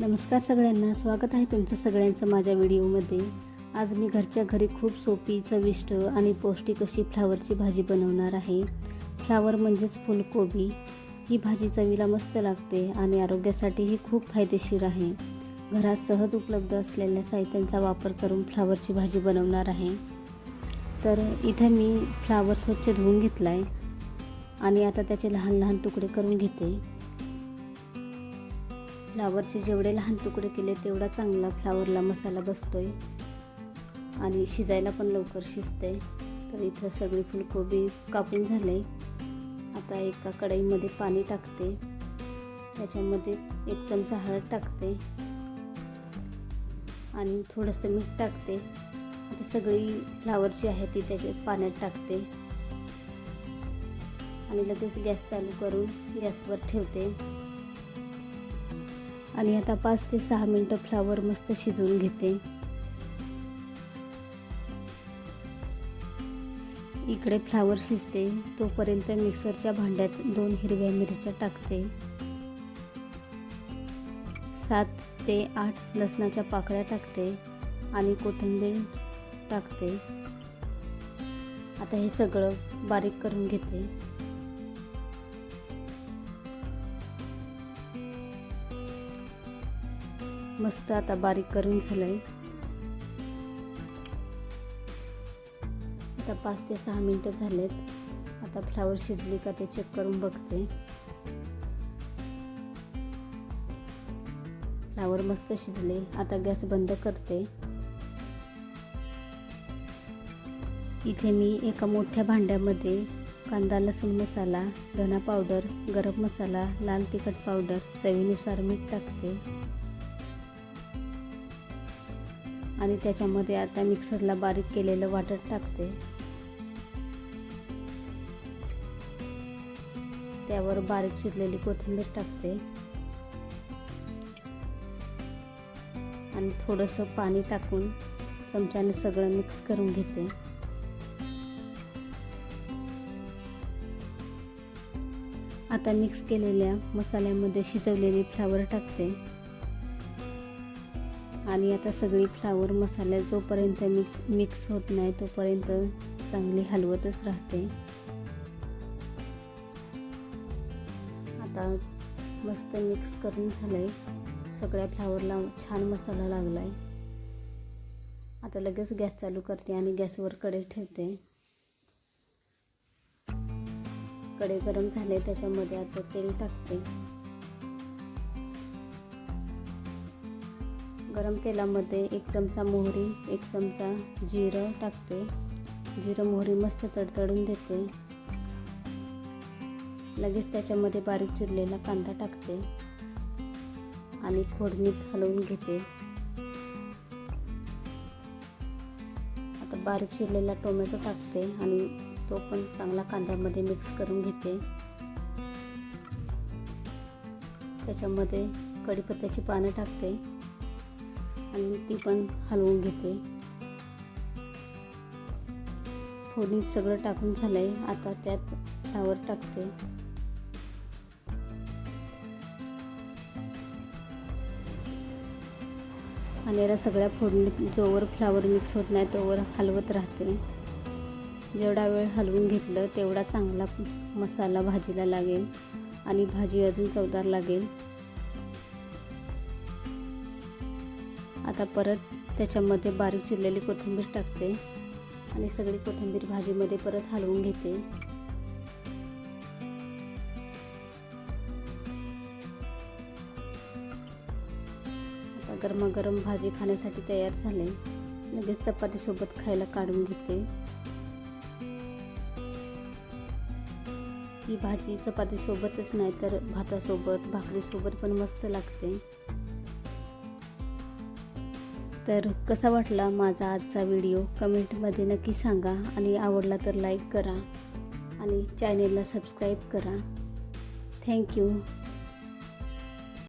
नमस्कार सगळ्यांना, स्वागत आहे तुमचं सगळ्यांचं माझ्या व्हिडिओमध्ये। आज मी घरच्या घरी खूप सोपी, चविष्ट आणि पौष्टिक अशी फ्लावरची भाजी बनवणार आहे। फ्लावर म्हणजेच फुलकोबी। ही भाजी चवीला मस्त लागते आणि आरोग्यासाठीही खूप फायदेशीर आहे। घरात सहज उपलब्ध असलेल्या साहित्यांचा वापर करून फ्लावरची भाजी बनवणार आहे। तर इथे मी फ्लावर स्वच्छ धुवून घेतला आहे आणि आता त्याचे लहान लहान तुकडे करून घेते। फ्लावरचे जेवढे लहान तुकडे केले तेवढा चांगला फ्लावरला मसाला बसतोय आणि शिजायला पण लवकर शिजते। तर इथं सगळी फुलकोबी कापून झाले। आता एका कढईमध्ये पाणी टाकते, त्याच्यामध्ये 1 चमचा हळद टाकते आणि थोडंसं मीठ टाकते। आता सगळी फ्लावर जी आहे ती त्याच्या पाण्यात टाकते आणि लगेच गॅस चालू करून गॅसवर ठेवते आणि आता 5 ते 6 मिनिटं फ्लावर मस्त शिजवून घेते। इकडे फ्लावर शिजते तोपर्यंत मिक्सरच्या भांड्यात 2 हिरव्या मिरच्या टाकते, 7 ते 8 लसणाच्या पाकळ्या टाकते आणि कोथिंबीर टाकते। आता हे सगळं बारीक करून घेते। मस्त आता बारीक करून झालंय। आता 5 ते 6 मिनिटं झालेत। आता फ्लावर शिजली का ते चेक करून बघते। फ्लावर मस्त शिजले। आता गॅस बंद करते। इथे मी एका मोठ्या भांड्यामध्ये कांदा लसूण मसाला, धना पावडर, गरम मसाला, लाल तिखट पावडर, चवीनुसार मीठ टाकते आणि त्याच्यामध्ये आता मिक्सरला बारीक केलेलं वाटण टाकते। त्यावर बारीक चिरलेली कोथिंबीर टाकते आणि थोडंसं पाणी टाकून चमच्याने सगळं मिक्स करून घेते। आता मिक्स केलेल्या मसाल्यामध्ये शिजवलेली फ्लावर टाकते आणि आता सगळी फ्लावर मसाला जोपर्यंत मिक्स होत नाही तोपर्यंत चांगली हलवतच राहते। आता मस्त मिक्स करून झालंय। सगळ्या फ्लावरला छान मसाला लागलाय। आता लगेच गॅस चालू करते आणि गॅसवर कढई ठेवते। कढई गरम झाले, त्याच्यामध्ये आता तेल टाकते। गरम तेलामध्ये 1 चमचा मोहरी, 1 चमचा जिरं टाकते। जिरं मोहरी मस्त तडतडून देते। लगेच त्याच्यामध्ये बारीक चिरलेला कांदा टाकते आणि फोडणीत हलवून घेते। आता बारीक चिरलेला टोमॅटो टाकते आणि तो पण चांगला कांद्यामध्ये मिक्स करून घेते। त्याच्यामध्ये कढीपत्त्याची पानं टाकते आणि ती पण हलवून घेते। फोडणी सगळं टाकून झालंय। आता त्यात फ्लावर टाकते आणि या सगळ्या फोडणी जोवर फ्लावर मिक्स होत नाही तोवर हलवत राहते। जेवढा वेळ हलवून घेतलं तेवढा चांगला मसाला भाजीला लागेल आणि भाजी अजून चवदार लागेल। आता परत त्याच्यामध्ये बारीक चिरलेली कोथिंबीर टाकते आणि सगळी कोथिंबीर भाजीमध्ये परत हलवून घेते। आता गरमागरम भाजी खाण्यासाठी तयार झाले। लगेच चपातीसोबत खायला काढून घेते। ही भाजी चपातीसोबतच नाही तर भातासोबत, भाकरीसोबत पण मस्त लागते। तर कसा वाटला माझा आजचा व्हिडिओ कमेंटमध्ये नक्की सांगा आणि आवडला तर लाईक करा आणि चॅनेलला सबस्क्राईब करा। थँक्यू।